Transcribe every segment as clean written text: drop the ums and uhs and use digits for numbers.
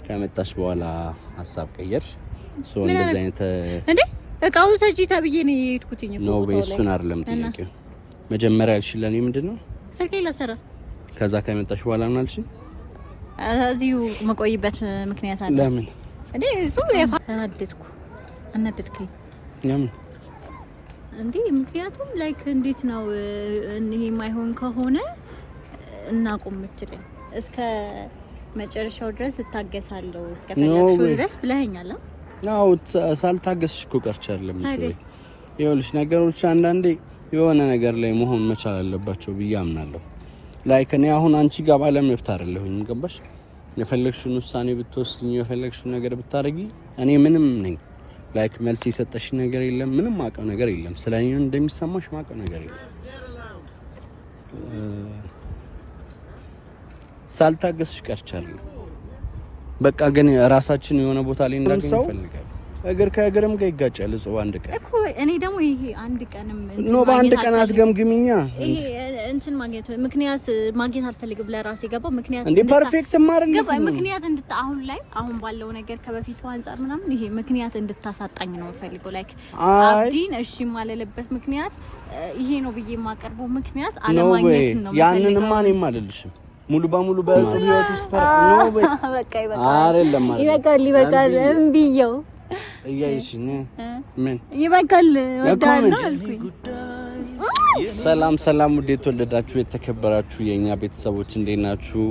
ከመጣሽ በኋላ ሐሳብ ቀየርሽ ሶ እንደዚህ አይነት እንዴ እቃው ሰጪ ተብዬ ነው የሄድኩትኝ እኮ ነው በእሱን አይደለም ጥያቄው መጀመሪያ ያልሽልኝ ምንድነው ስልኬ ለሰራ ከዛ ከመጣሽ በኋላ ነው አልሽ እዚሁ መቆይበት ምክንያት አለ ለምን እንዴ እሱ ተናደድኩ አናደድከኝ ለምን እንዴ ምክንያቱም ላይክ እንዴት ነው ይሄ ማይሆን ከሆነ እናቆም ምትለኝ እስከ መጨረሻው ድረስ እታገሳለሁ እስከ ፈለግሽው ድረስ ብለኸኛል አው ሳልታገስሽ እኮ ቀርቻለሁ መስሎኝ ይኸውልሽ ነገሮች አንዳንዴ የሆነ ነገር ላይ መሆን መቻል አለባቸው ብዬ አምናለሁ ላይክ እኔ አሁን አንቺ ጋር ባለ መብት አይደለሁኝ ገባሽ የፈለግሽውን ውሳኔ ብትወስኚ የፈለግሽውን ነገር ብታረጊ እኔ ምንም ነኝ ላይክ መልስ የሰጠሽ ነገር የለም ምንም ማቀው ነገር የለም ስለኔ እንደሚሰማሽ ማቀው ነገር የለም ሳልታገስሽ ቀርቻለሁ በቃ ግን ራሳችን የሆነ ቦታ ላይ እንዳገኝ ፈልጋለሁ እግር ከእግርም ጋር ይጋጫል እዛው አንድ ቀን እኮ እኔ ደግሞ ይሄ አንድ ቀንም ነው በአንድ ቀን አትገምግሚኛ ይሄ እንትን ምክንያት ማግኘት አልፈልግም ለራሴ ገባው ምክንያት እንዴ ፐርፌክት ማርልኝ ገባኝ ምክንያት አሁን ባለው ነገር ከበፊቱ አንፃር ምናምን ይሄ ምክንያት እንድታሳጣኝ ነው ፈልገው ላይክ አብዲን እሺ ማለለበት ምክንያት ይሄ ነው ብዬ የማቀርበው ምክንያት አለማግኘት ነው ያንንማ እኔም አልልሽም ሙሉ በሙሉ በጽብ ህይወት ውስጥ ነው በቃ ይበቃል እምቢየው እያይሽኝ ምን ይበቃል ወዳና አልኩኝ ሰላም ውድ የተወደዳችሁ የተከበራችሁ የኛ ቤተሰቦች እንዴት ናችሁ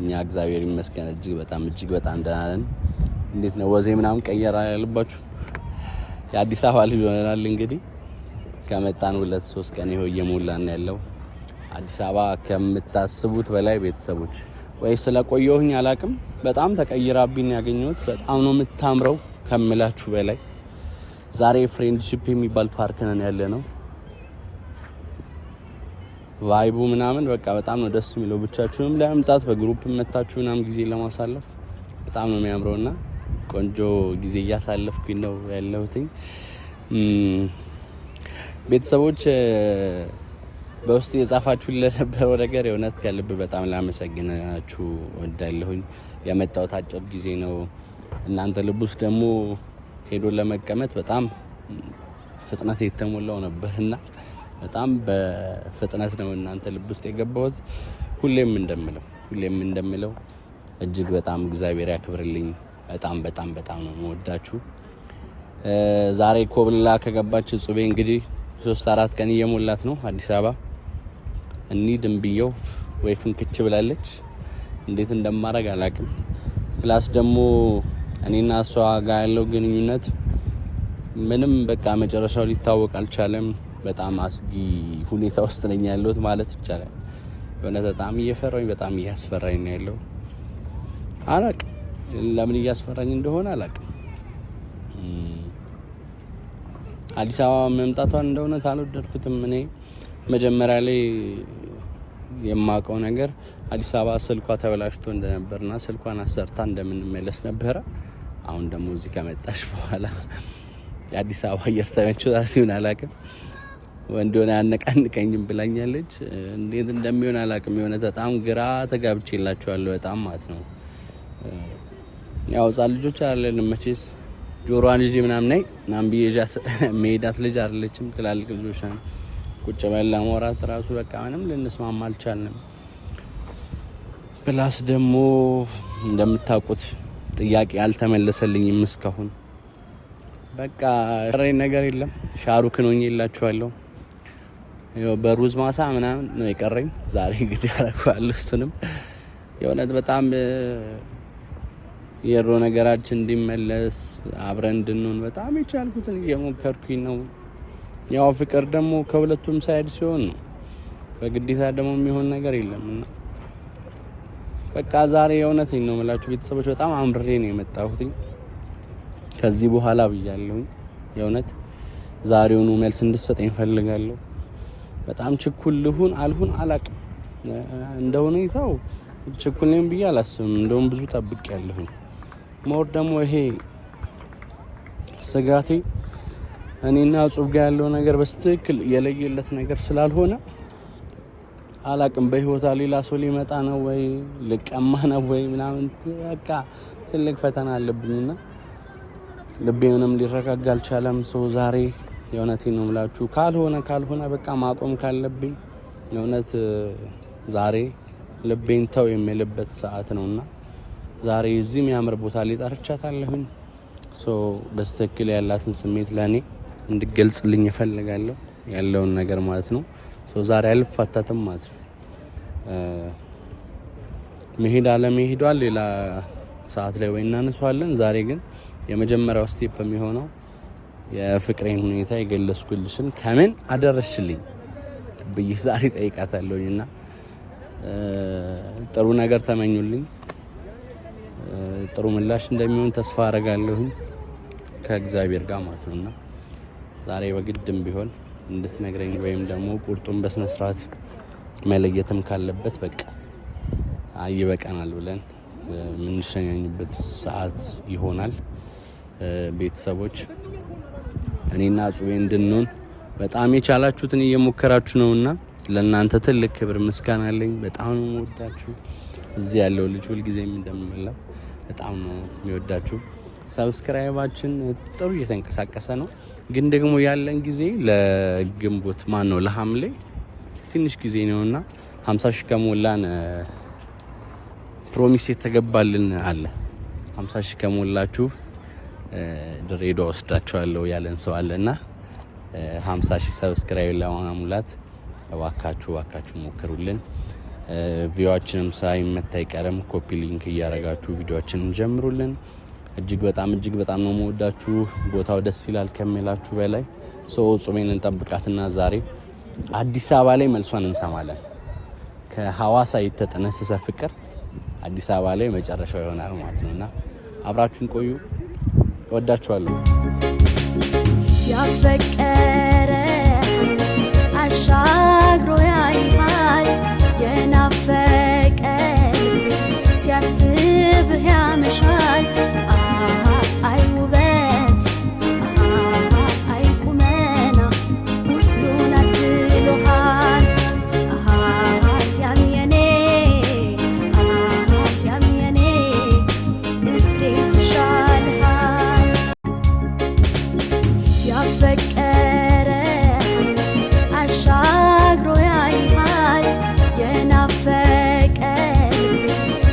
እኛ እግዚአብሔር ይመስገን እጅግ በጣም ደህና ነን እንዴት ነው ወዜ ምናምን ቀየራ ያለባችሁ የአዲስ አበባ ልጅ ሆነናል እንግዲህ ከመጣን 2-3 ቀን ይኸው እየሞላን ያለው አዲስ አበባ ከምታስቡት በላይ ቤተሰቦች ወይ ስለቆየሁኝ አላቅም በጣም ተቀይራብኝ ያገኘሁት በጣም ነው የምታምረው ከምላችሁ በላይ ዛሬ ፍሬንድሺፕ የሚባል ፓርክ ነን ያለነው ቫይቡ ምናምን በቃ በጣም ነው ደስ የሚለው ብቻችሁንም ለመምጣት በግሩፕ መታችሁ ምናምን ጊዜ ለማሳለፍ በጣም ነው የሚያምረውና ቆንጆ ጊዜ እያሳለፍኩኝ ነው ያለሁትኝ ቤተሰቦች በውስጥ የጻፋችሁ ለነበረው ነገር የእውነት ከልብ በጣም ላመሰግናችሁ ወዳለሁኝ የመጣሁት አጭር ጊዜ ነው እናንተ ልብስ ደግሞ ሄዶ ለመቀመጥ በጣም ፍጥነት የተሞላው ነበርና በጣም በፍጥነት ነው እናንተ ልብስ የገባሁት ሁሌም እንደምለው እጅግ በጣም እግዚአብሔር ያክብርልኝ በጣም ነው የምወዳችሁ ዛሬ ኮብላ ከገባች ጽቤ እንግዲህ 3-4 ቀን እየሞላት ነው አዲስ አበባ እንድንብየው ወይ ፍንክች ብላለች እንዴት እንደማረግ አላቅም ፕላስ ደግሞ እኔና እሷ ጋር ያለው ግንኙነት ምንም በቃ መጨረሻው ሊታወቅ አልቻለም በጣም አስጊ ሁኔታ ውስጥ ነኝ ያለሁት ማለት ይቻላል የሆነ በጣም እየፈራኝ በጣም እያስፈራኝ ነው ያለው አላቅም ለምን እያስፈራኝ እንደሆነ አላቅም አዲስ አበባ መምጣቷን እንደሆነ ታልወደድኩትም እኔ መጀመሪያ ላይ የማውቀው ነገር አዲስ አበባ ስልኳ ተበላሽቶ እንደነበርና ስልኳን አሰርታ እንደምንመለስ ነበር አሁን ደግሞ እዚህ ከመጣሽ በኋላ የአዲስ አበባ አየር ተመችቷት ይሁን አላቅም ወንዶና ያነቃንቀኝም ብላኛለች እንዴት እንደሚሆን አላቅም የሆነ በጣም ግራ ተጋብቼላችኋለሁ በጣም ማለት ነው ያው ጻል ልጆች አይደለም መቼስ ጆሮዋን ይዤ ምናምን ቢያጃት ሜዳት ልጅ አይደለችም ትላልቅ ልጆች ነን ቁጭ በላ ሞራት ራሱ በቃ ምንም ልንስማማ አልቻልንም ፕላስ ደግሞ እንደምታውቁት ጥያቄ አልተመለሰልኝም እስካሁን በቃ ረይ ነገር የለም ሻሩክን ሆኜላችኋለሁ ያው በሩዝ ማሳ ምናምን ነው የቀረኝ ዛሬ እንግዲህ አረጋለሁ እሱንም የሆነት በጣም የሮ ነገራችን እንዲመለስ አብረን እንድንሆን በጣም የቻልኩትን እየሞከርኩኝ ነው ያው ፍቅር ደግሞ ከሁለቱም ሳይድ ሲሆን ነው በግዴታ ደግሞ የሚሆን ነገር የለምና በቃ ዛሬ የእውነቴን ነው የምላችሁ ቤተሰቦች በጣም አምርሬ ነው የመጣሁት ከዚህ በኋላ ብያለሁ የእውነት ዛሬውኑ መልስ እንድትሰጠኝ ፈልጋለሁ በጣም ችኩል ልሁን አልሁን አላቅም እንደሆነ ይታው ችኩል ነኝ ብዬ አላስብም እንደውም ብዙ ጠብቄያለሁ ሞር ደግሞ ይሄ ስጋቴ እኔና ጹብ ጋር ያለው ነገር በስትክክል የለየለት ነገር ስላልሆነ አላቅም በህይወታ ሌላ ሰው ሊመጣ ነው ወይ ልቀማ ነው ወይ ምናምን በቃ ትልቅ ፈተና አለብኝና ልቤንም ሊረጋጋ አልቻለም። ሰው ዛሬ የእውነቴን ነው የምላችሁ ካልሆነ በቃ ማቆም ካለብኝ የእውነት ዛሬ ልቤን ተው የሚልበት ሰዓት ነውና ዛሬ እዚህ የሚያምር ቦታ ላይ ጠርቻታለሁኝ። በስተክል ያላትን ስሜት ለኔ እንድገልጽልኝ እፈልጋለሁ ያለውን ነገር ማለት ነው። ዛሬ አልፋታትም ማለት ነው። መሄድ አለመሄዷን ሌላ ሰዓት ላይ ወይ እናነሳዋለን። ዛሬ ግን የመጀመሪያው ስቴፕ የሚሆነው የፍቅሬን ሁኔታ የገለጽኩልሽን ከምን አደረሽልኝ ብዬ ዛሬ ጠይቃታለሁኝና ጥሩ ነገር ተመኙልኝ። ጥሩ ምላሽ እንደሚሆን ተስፋ አደርጋለሁ ከእግዚአብሔር ጋር ማለት ነውና ዛሬ በግድም ቢሆን እንድትነግረኝ ወይም ደግሞ ቁርጡን በስነ ስርዓት መለየትም ካለበት በቃ ይበቃናል ብለን የምንሸኛኝበት ሰዓት ይሆናል። ቤተሰቦች እኔና ጽዌ እንድንሆን በጣም የቻላችሁትን እየሞከራችሁ ነውና ለእናንተ ትልቅ ክብር ምስጋና አለኝ። በጣም ነው የምወዳችሁ። እዚህ ያለው ልጅ ሁልጊዜም እንደምመላው በጣም ነው የሚወዳችሁ። ሰብስክራይባችን ጥሩ እየተንቀሳቀሰ ነው፣ ግን ደግሞ ያለን ጊዜ ለግንቦት ለሐምሌ ትንሽ ጊዜ ነውና 50 ሺህ ከሞላን ፕሮሚስ የተገባልን አለ። 50 ሺህ ከሞላችሁ ድሬዳዋ ወስዳችኋለሁ ያለን ሰው አለና 50 ሺህ ሰብስክራይብ ለማሙላት እባካችሁ ሞክሩልን። ቪዲዮአችንም ሳይመታ አይቀርም። ኮፒ ሊንክ እያረጋችሁ ቪዲዮአችንን ጀምሩልን። እጅግ በጣም ነው የምወዳችሁ። ቦታው ደስ ይላል ከመላችሁ በላይ። ጾሜን እንጠብቃትና ዛሬ አዲስ አበባ ላይ መልሷን እንሰማለን። ከሐዋሳ የተጠነሰሰ ፍቅር አዲስ አበባ ላይ መጨረሻው ይሆናል ማለት ነውና አብራችሁን ቆዩ። እወዳችኋለሁ። ያፈቀረ አሻግሮ ያይሃል የናፈቀ ሲያስብህ ያመሻል። አይ ውበት አይ ቁመና ሁሉን አድሎሃል። ያም የኔ እንዴት ይሻልሃል። ያፈቀረ አሻግሮ ያይሃል የናፈቀ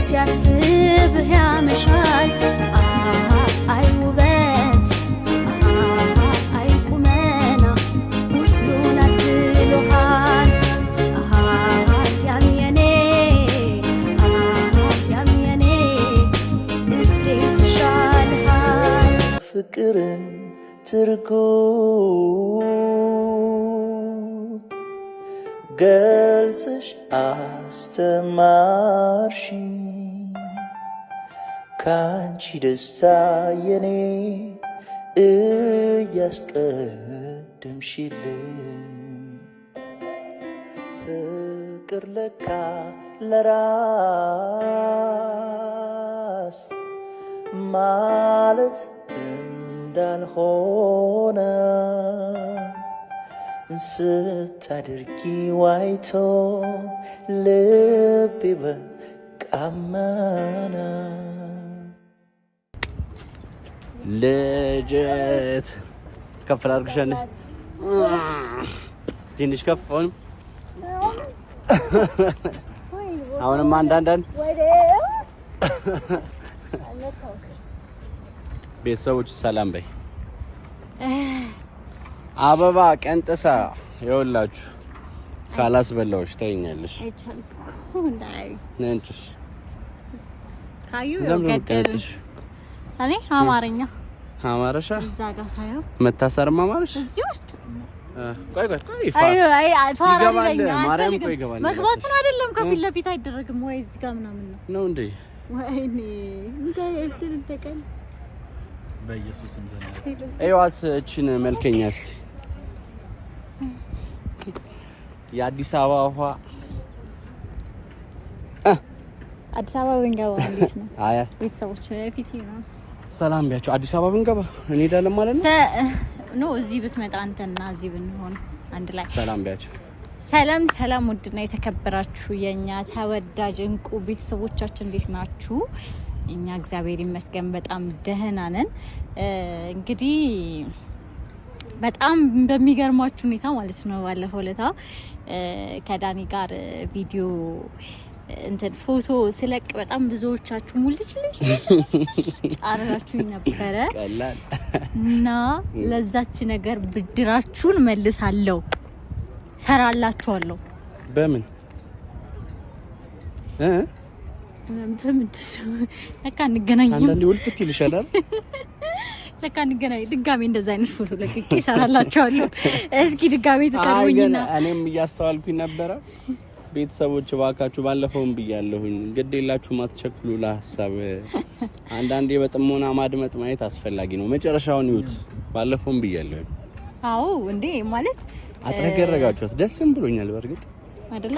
ሲያስብህ ያመሻል። አይ ውበት አይ ቁመና ሁሉን አድሎሃል። ያም የኔ እንዴት ይሻልሃል። ፍቅርን ትርጉም ገልጽሽ አስተማርሽኝ ካንቺ ደስታ የኔ እያስቀደምሽልኝ ፍቅር ለካ ለራስ ማለት እንዳልሆነ ስታደርጊ ዋይቶ ልቤ በቃመና ልጅት ከፍ ላድርግሻለ ትንሽ ከፍ አሁንም አንዳንድ ቤተሰቦች ሰላም በይ። አበባ ቀንጥሳ ይኸውላችሁ ካላስበላዎች ታይኛለሽ። ነንጭስ ካዩ ገደልሽ። እኔ አማርኛ እዛ ጋር ሳይሆን መታሰርማ ማለሽ እዚህ ውስጥ ቆይ ማርያም ቆይ ይገባል። መግባቱን አይደለም ከፊት ለፊት አይደረግም ወይ እዚህ ጋር ምናምን ነው እንዴ? ወይኔ እንዴ እንተቀል በኢየሱስም ዘና አይዋት እቺን መልከኛ እስቲ የአዲስ አበባ ውሃ አዲስ አበባ ብንገባ እንዴት ነው? አያ ቤተሰቦች ፊት ነው ሰላም ቢያቸው አዲስ አበባ ብንገባ እንሄዳለን ማለት ነው። ኖ እዚህ ብትመጣ አንተና እዚህ ብንሆን አንድ ላይ ሰላም ቢያቸው። ሰላም ውድና የተከበራችሁ የኛ ተወዳጅ እንቁ ቤተሰቦቻችን እንዴት ናችሁ? እኛ እግዚአብሔር ይመስገን በጣም ደህና ነን። እንግዲህ በጣም በሚገርማችሁ ሁኔታ ማለት ነው ባለፈው ለታ ከዳኒ ጋር ቪዲዮ እንትን ፎቶ ስለቅ በጣም ብዙዎቻችሁ ሙልጭ ጫራችሁ ነበረ እና ለዛች ነገር ብድራችሁን መልሳለሁ፣ ሰራላችኋለሁ። በምን ለካ እንገናኝ አንዳንዴ ውልፍት ይልሻል ለካ እንገናኝ ድጋሜ እንደዛ አይነት ፎቶ ለቅቄ ሰራላችኋለሁ። እስኪ ድጋሜ ተሰሩኝና እኔም እያስተዋልኩኝ ነበረ። ቤተሰቦች ባካችሁ ባለፈውም ብያለሁኝ ግድ የላችሁ ማትቸክሉ ለሐሳብ አንዳንዴ በጥሞና ማድመጥ ማየት አስፈላጊ ነው። መጨረሻውን ይዩት። ባለፈውም ብያለሁኝ። አዎ እንዴ ማለት አጥረገረጋችሁት ደስም ብሎኛል በርግጥ አይደለ?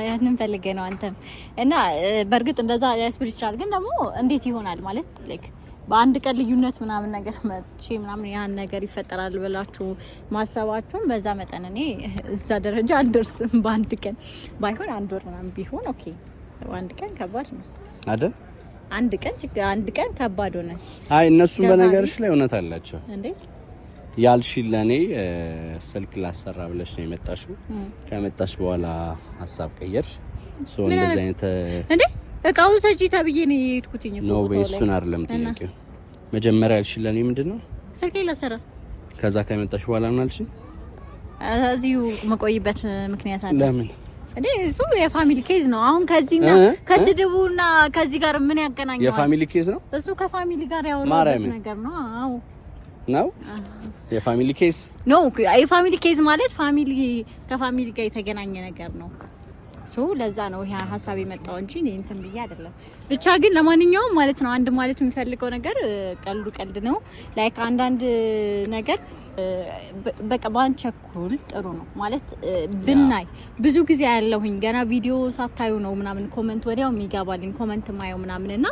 ያንን ፈልጌ ነው አንተም እና በርግጥ እንደዛ ያስብር ይችላል። ግን ደግሞ እንዴት ይሆናል ማለት ላይክ በአንድ ቀን ልዩነት ምናምን ነገር መጥቼ ምናምን ያን ነገር ይፈጠራል ብላችሁ ማሰባችሁን በዛ መጠን እኔ እዛ ደረጃ አልደርስም። በአንድ ቀን ባይሆን አንድ ወር ምናምን ቢሆን ኦኬ። አንድ ቀን ከባድ ነው አይደል? አንድ ቀን ከባድ ሆነ። አይ እነሱም በነገርሽ ላይ እውነት አላቸው እንዴ ያልሽ ለኔ ስልክ ላሰራ ብለሽ ነው የመጣሽው። ከመጣሽ በኋላ ሐሳብ ቀየርሽ። ሶ እንደዚህ አይነት እንዴ እቃው ሰጪ ተብዬ ነው የሄድኩትኝ እኮ ነው በእሱን አይደለም ጥያቄው። መጀመሪያ ያልሽ ለኔ ምንድነው ስልኬ ላሰራ ከዛ ከመጣሽ በኋላ ነው አልሽ። እዚሁ መቆይበት ምክንያት አለ። ለምን እንዴ እሱ የፋሚሊ ኬዝ ነው። አሁን ከዚህና ከስድቡና ከዚህ ጋር ምን ያገናኛል? የፋሚሊ ኬዝ ነው እሱ ከፋሚሊ ጋር ያወራው ነገር ነው። አዎ ነው የፋሚሊ ኬዝ ነው። የፋሚሊ ኬዝ ማለት ፋሚሊ ከፋሚሊ ጋር የተገናኘ ነገር ነው። ሶ ለዛ ነው ይሄ ሐሳብ የመጣው እንጂ እንትን ብዬ አይደለም። ብቻ ግን ለማንኛውም ማለት ነው አንድ ማለት የሚፈልገው ነገር ቀልድ ነው። ላይክ አንዳንድ ነገር በቃ ባንቸኩል ጥሩ ነው ማለት ብናይ ብዙ ጊዜ ያለሁኝ ገና ቪዲዮ ሳታዩ ነው ምናምን ኮሜንት ወዲያው የሚገባልኝ ኮሜንት ማየው ምናምን እና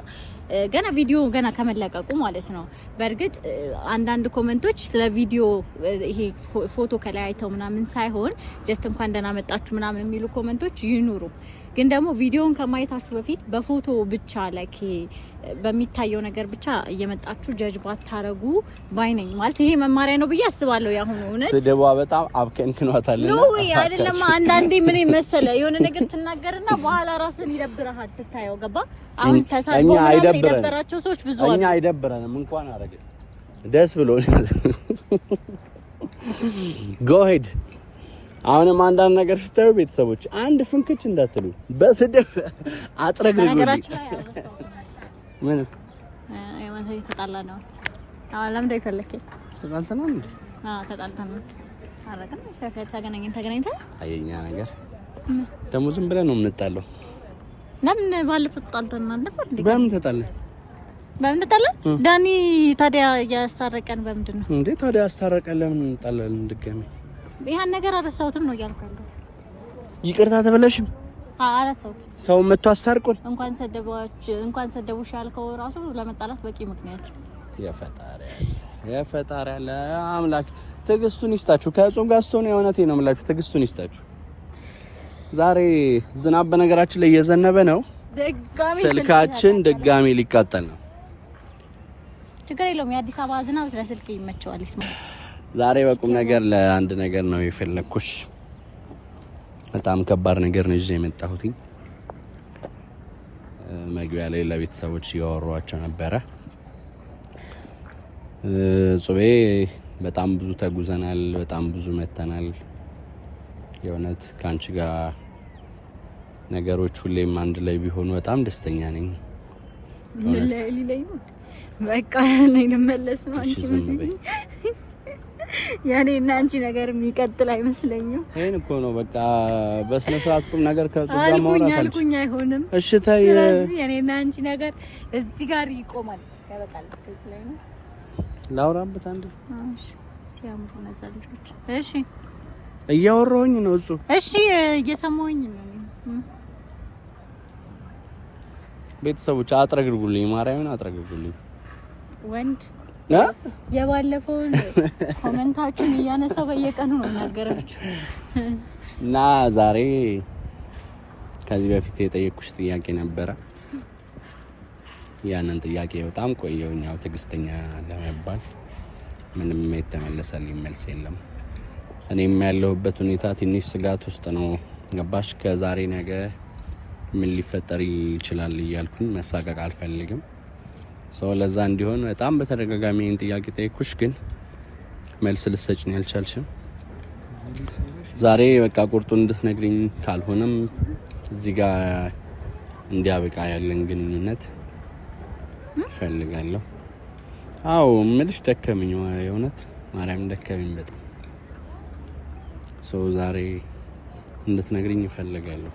ገና ቪዲዮ ገና ከመለቀቁ ማለት ነው። በርግጥ አንዳንድ ኮሜንቶች ስለ ቪዲዮ ይሄ ፎቶ ከላይ አይተው ምናምን ሳይሆን ጀስት እንኳን ደህና መጣችሁ ምናምን የሚሉ ኮሜንቶች ይኑሩ። ግን ደግሞ ቪዲዮን ከማየታችሁ በፊት በፎቶ ብቻ ላይክ በሚታየው ነገር ብቻ እየመጣችሁ ጀጅ ባታረጉ ባይነኝ ማለት ይሄ መማሪያ ነው ብዬ አስባለሁ። ያሁን እውነት ስደባ በጣም አብከንክኗታልና ነው አይደለም። አንዳንዴ ምን መሰለ የሆነ ነገር ትናገርና በኋላ ራስን ይደብረሃል ስታየው። ገባ አሁን ተሳድቦ የደበራቸው ሰዎች ብዙ አሉ። እኛ አይደብረንም እንኳን አረገ ደስ ብሎናል። go ahead አሁንም አንዳንድ ነገር ስታዩ ቤተሰቦች አንድ ፍንክች እንዳትሉ በስድብ አጥረግልጉ። ነገራችን ላይ አረሰው ምን የማንሳይ ተጣላ ነው። ለምን ደይፈልከኝ ተጣልተና እንዴ? ተጣልተና አረጋን ሸፈታ ተገናኝታ አየኛ ነገር ደሞ ዝም ብለን ነው የምንጣለው። ለምን ባለፈው ተጣልተና ነበር እንዴ? በምን ተጣለን? ዳኒ ታዲያ ያሳረቀን በምንድን ነው እንዴ? ታዲያ ያስታረቀን ለምን እንጣላለን ድጋሜ? ይሄን ነገር አረሳውትም ነው ያልኩት። ይቅርታ ተበለሽም አረሳውት ሰው መጥቶ አስታርቁን እንኳን ሰደቡሽ ያልከው ራሱ ለመጣላት በቂ ምክንያት። የፈጣሪ ያለ አምላክ ትዕግስቱን ይስጣችሁ። ከጾም ጋር ስትሆኑ የእውነቴ ነው የምላችሁ ትዕግስቱን ይስጣችሁ። ዛሬ ዝናብ በነገራችን ላይ እየዘነበ ነው። ስልካችን ድጋሜ ሊቃጠል ነው። ችግር የለውም። የአዲስ አበባ ዝናብ ስለስልክ ይመቸዋል። ይስማ ዛሬ በቁም ነገር ለአንድ ነገር ነው የፈለኩሽ። በጣም ከባድ ነገር ነው ይዤ የመጣሁት። መግቢያ ላይ ለቤተሰቦች እያወሯቸው ነበረ። ጾቤ በጣም ብዙ ተጉዘናል፣ በጣም ብዙ መተናል። የእውነት ካንቺ ጋር ነገሮች ሁሌም አንድ ላይ ቢሆኑ በጣም ደስተኛ ነኝ። በቃ ነኝ ልመለስ ነው አንቺ መስሎኝ ያኔ እና አንቺ ነገር የሚቀጥል አይመስለኝም። ይሄን እኮ ነው በቃ በስነ ስርዓት ቁም ነገር ከጾጋ ማውራት አልኩኝ። አይሆንም። እሺ ታይ ያኔ እና አንቺ ነገር እዚህ ጋር ይቆማል። ያበቃል። ላይ ነው ላውራበት አንዴ። እሺ ሲያምሩ ነሳልጆች። እሺ እያወራሁኝ ነው እሱ። እሺ እየሰማሁኝ ነው። ቤተሰቦች አጥረግርጉልኝ፣ ማርያምን አጥረግርጉልኝ። ወንድ የባለፈውን ኮሜንታችሁን እያነሳ በየቀኑ ነው እናገራችሁ እና ዛሬ ከዚህ በፊት የጠየቅኩሽ ጥያቄ ነበረ። ያንን ጥያቄ በጣም ቆየሁኝ። ያው ትዕግስተኛ ለመባል ምንም የተመለሰልኝ መልስ የለም። እኔም ያለሁበት ሁኔታ ትንሽ ስጋት ውስጥ ነው። ገባሽ? ከዛሬ ነገ ምን ሊፈጠር ይችላል እያልኩኝ መሳቀቅ አልፈልግም። ሰው ለዛ እንዲሆን በጣም በተደጋጋሚ ይህን ጥያቄ ጠይኩሽ፣ ግን መልስ ልትሰጭኝ አልቻልሽም። ዛሬ በቃ ቁርጡን እንድትነግሪኝ፣ ካልሆነም እዚህ ጋር እንዲያበቃ ያለን ግንኙነት እፈልጋለሁ። አዎ ምልሽ ደከመኝ፣ የእውነት ማርያም ደከመኝ በጣም። ሰው ዛሬ እንድትነግሪኝ እፈልጋለሁ።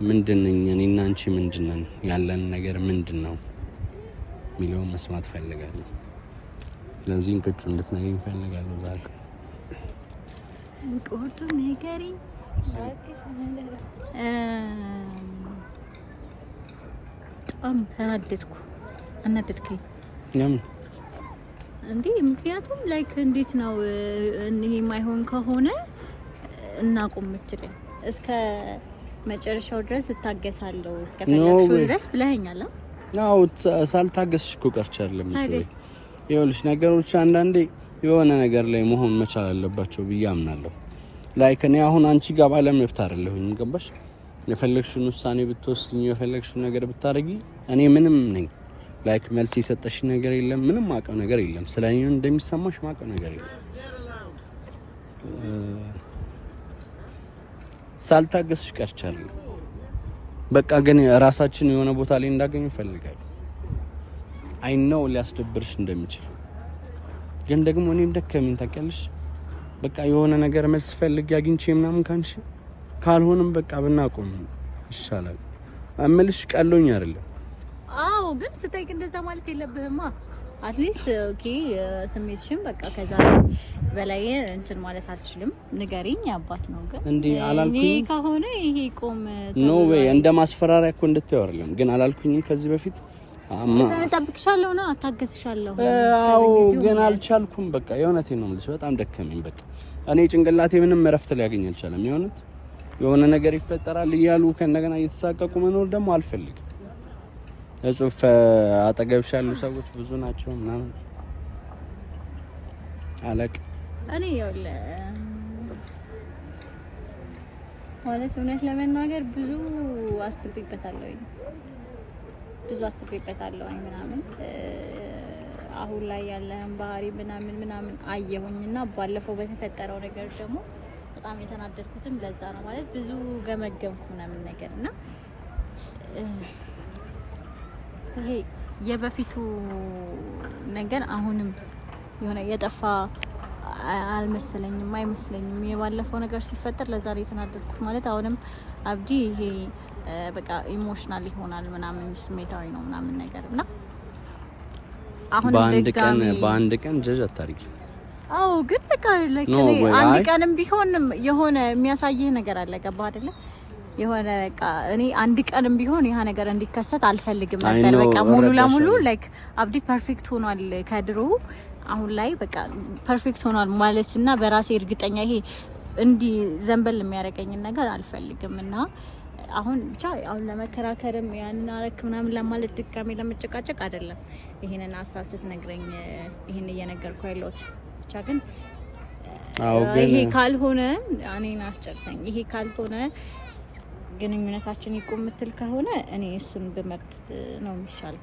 ምንድነኝ እኔና አንቺ ምንድነን? ያለን ነገር ምንድነው ሚሊዮን መስማት ፈልጋለሁ። ስለዚህ እንቅጩ እንድትነግሪኝ ፈልጋለሁ ዛሬ። ቁርጡ ንገሪኝ። በጣም ተናደድኩ። አናደድከኝ። ለምን እንዴ? ምክንያቱም ላይክ እንዴት ነው ይሄ ማይሆን ከሆነ እናቁም የምትለኝ? እስከ መጨረሻው ድረስ እታገሳለሁ እስከ ፈለግሽው ድረስ ብለኸኛል። አዎ ሳልታገስሽ እኮ ቀርቻለሁ መሰለኝ። ይኸውልሽ ነገሮች አንዳንዴ የሆነ ነገር ላይ መሆን መቻል አለባቸው ብዬ አምናለሁ። ላይክ እኔ አሁን አንቺ ጋር ባለመብት አይደለሁኝ። ገባሽ? የፈለግሽውን ውሳኔ ብትወስኝ፣ የፈለግሽውን ነገር ብታረጊ እኔ ምንም ነኝ። ላይክ መልስ የሰጠሽ ነገር የለም፣ ምንም ማቀው ነገር የለም። ስለኔ እንደሚሰማሽ ማቀው ነገር የለም። ሳልታገስሽ ቀርቻለሁ። በቃ ግን ራሳችን የሆነ ቦታ ላይ እንዳገኝ እፈልጋለሁ። አይ ነው ሊያስደብርሽ እንደሚችል፣ ግን ደግሞ እኔም ደከመኝ ታውቂያለሽ። በቃ የሆነ ነገር መልስ ፈልግ አግኝቼ ምናምን ካንቺ፣ ካልሆነም በቃ ብናቆም ይሻላል። አምልሽ ቀሎኝ አይደለም። አዎ ግን ስጠይቅ እንደዛ ማለት የለብህማ። አትሊስት ኦኬ ስሜትሽን በቃ ከዛ በላይ እንትን ማለት አልችልም። ንገሪኝ። አባት ነው ግን እንዴ አላልኩኝ? እኔ ከሆነ ይሄ ቆም ኖ ወይ እንደ ማስፈራሪያ እኮ እንድትይው አይደለም። ግን አላልኩኝም ከዚህ በፊት እጠብቅሻለሁ ነው አታገስሻለሁ። አዎ ግን አልቻልኩም። በቃ የእውነቴን ነው የምልሽ፣ በጣም ደከመኝ። በቃ እኔ ጭንቅላቴ ምንም እረፍት ሊያገኝ አልቻለም። የሆነ ነገር ይፈጠራል እያሉ ከእንደገና እየተሳቀቁ መኖር ደግሞ አልፈልግም። እጹፍ አጠገብሽ ያሉ ሰዎች ብዙ ናቸው ምናምን አለቅ እኔ ያለ ማለት እውነት ለመናገር ብዙ አስቤበታለሁ ምናምን አሁን ላይ ያለህን ባህሪ ምናምን አየሁኝና ባለፈው በተፈጠረው ነገር ደግሞ በጣም የተናደድኩትም ለዛ ነው። ማለት ብዙ ገመገምኩ ምናምን ነገርና ይሄ የበፊቱ ነገር አሁንም የሆነ የጠፋ አይመስለኝም። የባለፈው ነገር ሲፈጠር ለዛ ላይ የተናደድኩት ማለት አሁንም አብዲ ይሄ በቃ ኢሞሽናል ይሆናል ምናምን ስሜታዊ ነው ምናምን ነገርና አሁን በአንድ ቀን ጀጅ አታርጊ። አዎ ግን በቃ አንድ ቀንም ቢሆን የሆነ የሚያሳይህ ነገር አለ። ገባህ አይደለ? የሆነ በቃ እኔ አንድ ቀንም ቢሆን ያ ነገር እንዲከሰት አልፈልግም ነበር። በቃ ሙሉ ለሙሉ ላይክ አብዲ ፐርፌክት ሆኗል ከድሮ አሁን ላይ በቃ ፐርፌክት ሆኗል ማለትና በራሴ እርግጠኛ ይሄ እንዲ ዘንበል የሚያረቀኝ ነገር አልፈልግም። እና አሁን ብቻ አሁን ለመከራከርም ያንን አረክ ምናምን ለማለት ድጋሜ ለመጨቃጨቅ አይደለም። ይሄንን ሀሳብ ስትነግረኝ ይሄን እየነገርኩ ያለሁት ብቻ ግን ይሄ ካልሆነ እኔን አስጨርሰኝ። ይሄ ካልሆነ ግንኙነታችን ይቆም የምትል ከሆነ እኔ እሱን ብመርጥ ነው የሚሻለው።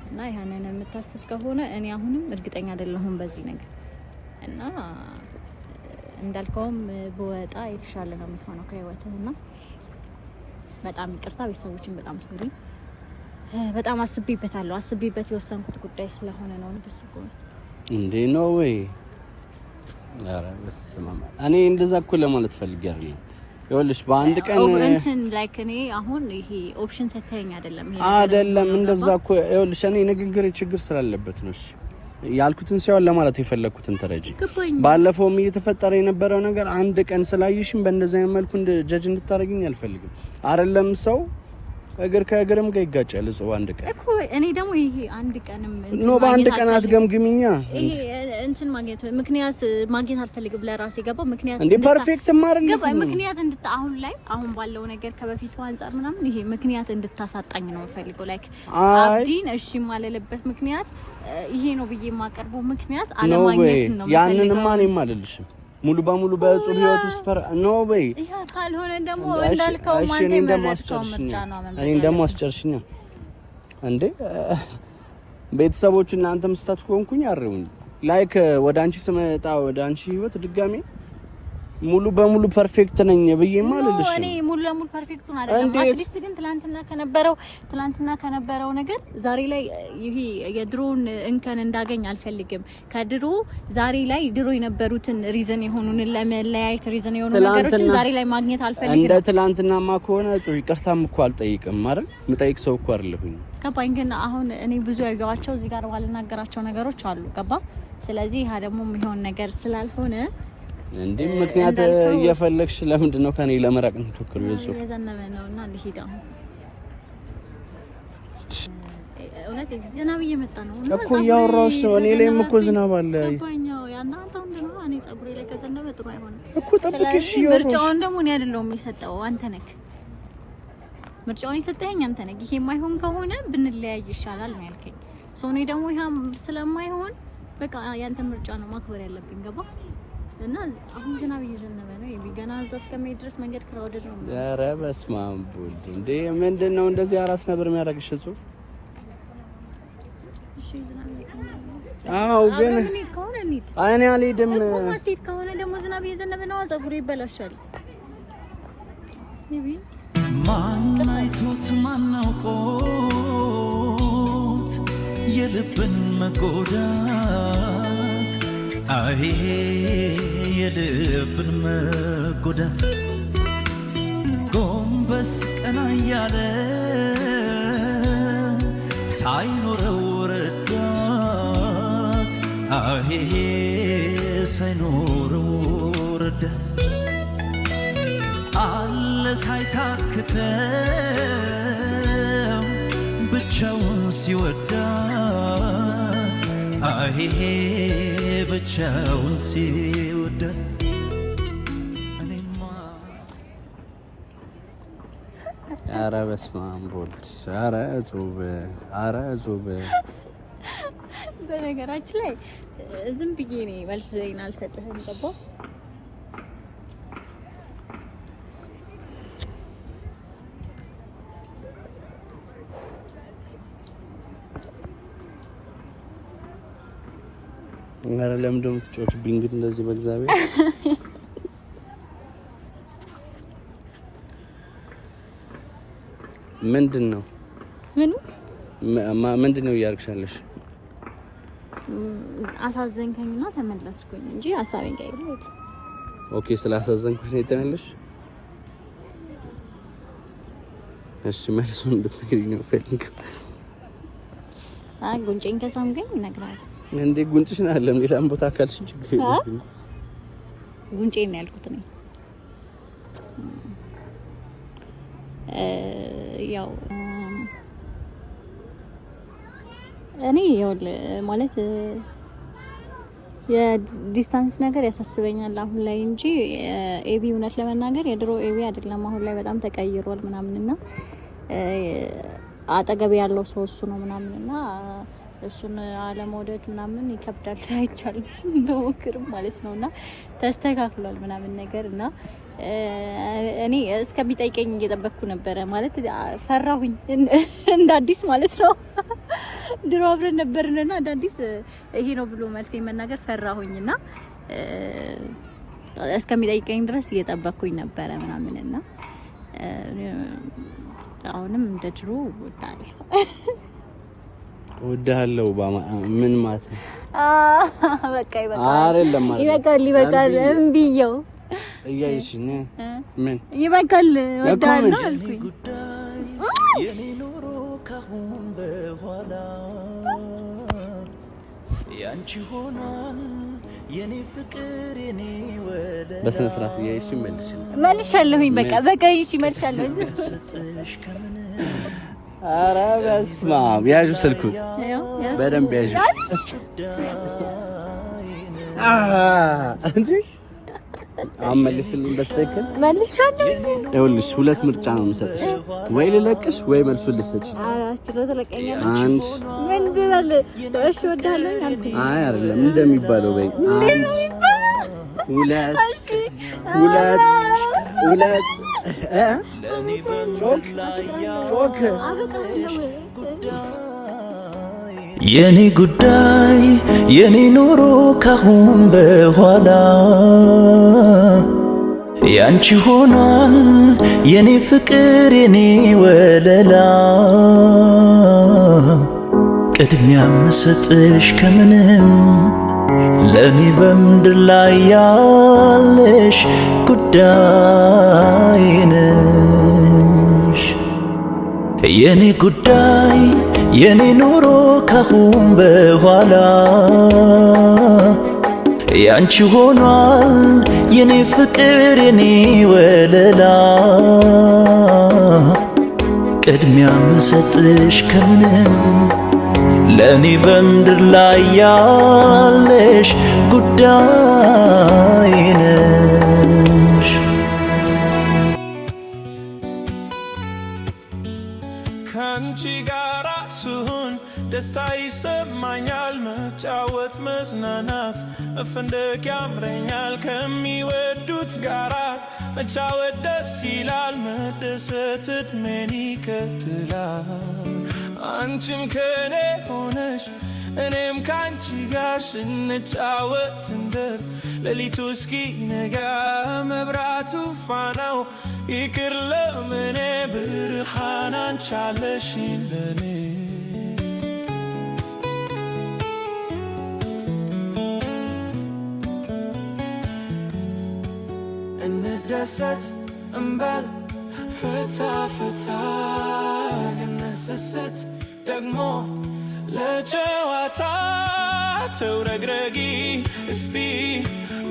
እና ያንን የምታስብ ከሆነ እኔ አሁንም እርግጠኛ አይደለሁም በዚህ ነገር እና እንዳልከውም በወጣ የተሻለ ነው የሚሆነው ከህይወትህና በጣም ይቅርታ ቤተሰቦችን በጣም ሶሪ። በጣም አስቤበት የወሰንኩት ጉዳይ ስለሆነ ነው ተሰቆኝ እንዴ ነው ወይ ያራ በስመ አብ እኔ እንደዛ እኮ ለማለት ፈልጌ አይደለም። ይኸውልሽ በአንድ ቀን እንትን ላይክ እኔ አሁን ይሄ ኦፕሽን ሰተኝ አይደለም እንደዛ እኮ ይኸውልሽ እኔ ንግግር ችግር ስላለበት ነው። እሺ ያልኩትን ሲሆን ለማለት የፈለኩትን ተረጂ። ባለፈውም እየተፈጠረ የነበረው ነገር አንድ ቀን ስላየሽም በእንደዛ መልኩ ጀጅ እንድታረግኝ አልፈልግም። አይደለም ሰው እግር ከእግርም ጋር ይጋጫል እኮ አንድ ቀን እኮ እኔ ደግሞ ይሄ አንድ ቀንም ነው በአንድ ቀን አትገምግሚኛ። ይሄ እንትን ምክንያት ማግኘት አልፈልግም ለራሴ ገባው ምክንያት እንዴ ፐርፌክት ማረኝ ገባኝ ምክንያት አሁን ባለው ነገር ከበፊቱ አንፃር ምናምን ይሄ ምክንያት እንድታሳጣኝ ነው ፈልገው ላይክ አብዲን እሺ ማለለበት ምክንያት ይሄ ነው ብዬ የማቀርበው ምክንያት አለማግኘት ነው ያንንማ እኔም አልልሽም ሙሉ በሙሉ በጽሁፍ ህይወት ውስጥ ኖ ወይ ይሄ ካልሆነ ደግሞ እንዳልከው ማንተ መረጥከው ምርጫ ነው እኔ ደግሞ አስጨርሽኛ እንዴ ቤተሰቦች እናንተም ስታት ኮንኩኝ አረውኝ ላይክ ወደ አንቺ ስመጣ ወደ አንቺ ህይወት ድጋሜ ሙሉ በሙሉ ፐርፌክት ነኝ በዬ ማለልሽ እኔ ሙሉ ለሙሉ ፐርፌክት ነው አይደለም አትሊስት ግን ትላንትና ከነበረው ነገር ዛሬ ላይ ይሄ የድሮን እንከን እንዳገኝ አልፈልግም ከድሮ ዛሬ ላይ ድሮ የነበሩትን ሪዝን የሆኑን ለመለያየት ሪዝን የሆኑ ነገሮችን ዛሬ ላይ ማግኘት አልፈልግም እንደ ትላንትናማ ከሆነ ይቅርታም እኮ አልጠይቅም አይደል ምጠይቅ ሰው እኮ አይደለሁኝ ገባኝ ግን አሁን እኔ ብዙ ያጋዋቸው እዚህ ጋር ባልናገራቸው ነገሮች አሉ ገባ ስለዚህ ያ ደግሞ የሚሆን ነገር ስላልሆነ እንዴ ምክንያት እየፈለግሽ ለምንድን ነው ከኔ ለመራቅ ነው ተከሩ የዘነበ ነውና ልሂድ አሁን እውነት ዝናብ እየመጣ ነው እኮ ያወራውሽ ነው እኔ ላይም እኮ ዝናብ አለ ገባኛው ያንተ እንደው እኔ ጸጉሬ ላይ ከዘነበ ጥሩ አይሆንም እኮ ጠብቂሽ ይወራው ምርጫውን ደግሞ እኔ አይደለሁም የሰጠው አንተ ነህ ምርጫውን የሰጠኸኝ አንተ ነህ ይሄ የማይሆን ከሆነ ብንለያይ ይሻላል ነው ያልከኝ ሶኔ ደግሞ ይሄም ስለማይሆን በቃ ያንተ ምርጫ ነው ማክበር ያለብኝ ገባ እና አሁን ዝናብ እየዘነበ ነው ገና እዛ እስከሚሄድ ድረስ መንገድ ክራውድድ ነው ኧረ በስመ አብ ወልድ እንዴ ምንድነው እንደዚህ አራስ ነበር የሚያደርግሽ እሱ እሺ ዝናብ እየዘነበ አው ግን ከሆነ እንሂድ እኔ አልሄድም ማትሄድ ከሆነ ደግሞ ዝናብ እየዘነበ ነው ጸጉሬ ይበላሻል ቢቢ ማን አይቶት ማናውቆት የልብን መጎዳት አይ የልብን መጎዳት ጎንበስ ቀና ያለ ሳይኖረው ረዳት አይ ሳይኖረው ረዳት አለ ሳይታክተው ብቻውን ሲወዳት አይ ብቻውን ሲወዳት እኔማ ኧረ በስመ አብ ወልድ ኧረ ጹብ በነገራችን ላይ ዝም ብዬ ነው መልስ ዘይና አልሰጥህም ገባህ ኧረ ለምን ደሞ ትጮችብኝ ግን እንደዚህ በእግዚአብሔር ምንድነው ምንድነው ያርክሻለሽ አሳዘንከኝና ተመለስኩኝ እንጂ ሐሳቤን ቀይሬ ኦኬ ስላሳዘንኩሽ ነው የተመለስሽ እሺ መልሱን እንድትነግሪኝ ነው ፈልግ ጉንጬን ከሳምገኝ እነግርሃለሁ እንዴ ጉንጭሽን አይደለም ሌላም ቦታ ካልሽ ችግር ጉንጬን ነው ያልኩት ነው ያው እኔ ማለት የዲስታንስ ነገር ያሳስበኛል አሁን ላይ እንጂ ኤቢ እውነት ለመናገር የድሮ ኤቢ አይደለም አሁን ላይ በጣም ተቀይሯል ምናምንና አጠገብ ያለው ሰው እሱ ነው ምናምንና እሱን አለመውደድ ምናምን ይከብዳል አይቻልም በወክርም ማለት ነውና ተስተካክሏል ምናምን ነገርና እኔ እስከሚጠይቀኝ እየጠበቅኩ ነበር ማለት ፈራሁኝ እንደ አዲስ ማለት ነው ድሮ አብረን ነበርንና እንደ አዲስ ይሄ ነው ብሎ መልስ መናገር ፈራሁኝና እስከሚጠይቀኝ ድረስ እየጠበቅኩኝ ነበር ምናምንና አሁንም እንደ ድሮ ወዳለው ምን ማለት ነው በቃ ይበቃል እምቢየው እያይሽኝ ምን ይበቃል ወዳለው አልኩኝ የኔ ኖሮ ካሁን በኋላ ያንቺ ሆኗል የኔ ፍቅር የኔ ወደ በስነ ስርዓት እያይሽ መልሻለሁኝ በቃ እሺ መልሻለሁ ኧረ በስመ አብ ያዡ ስልኩን በደንብ ያዡ እንዴ አመልሽልኝ በስተክል መልሻለሁ። ይኸውልሽ ሁለት ምርጫ ነው የምሰጥሽ፣ ወይ ልለቅሽ ወይ መልሱን ልትሰጪ። አራችሎ ተለቀኛ አንድ ምን ብበል? እሺ ወዳለሁ ያልኩኝ። አይ አይደለም እንደሚባለው በይ። አንድ ሁለት ጮክ የኔ ጉዳይ የኔ ኑሮ ካሁን በኋላ ያንቺ ሆኗል የኔ ፍቅር የኔ ወለላ ቅድሚያ ምሰጥሽ ከምንም ለኔ በምድር ላይ ያለሽ ጉዳይ ነሽ የኔ ጉዳይ የኔ ኑሮ ካሁን በኋላ ያንቺ ሆኗል የኔ ፍቅር የኔ ወለላ ቅድሚያ ምሰጥሽ ከምንም ለኔ በምድር ላይ ያለሽ ጉዳይ ነሽ ካንቺ ጋራ ስሆን ደስታ ይሰማኛል መጫወት መዝናናት መፈንደቅ ያምረኛል ከሚወዱት ጋራ መጫወት ደስ ይላል መደሰት እድሜን ይቀጥላል አንቺም ከኔ ሆነሽ እኔም ካንቺ ጋር ስንጫወት እንደር ሌሊቱ እስኪነጋ መብራቱ ፋናው ይቅር ለምኔ ብርሃን አንቺ አለሽኝ ለኔ እንደሰት እንበል ፈታ ፈታ እንስስት ደግሞ ለጨዋታ ተውረግረጊ እስቲ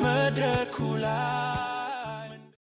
መድረኩ ላይ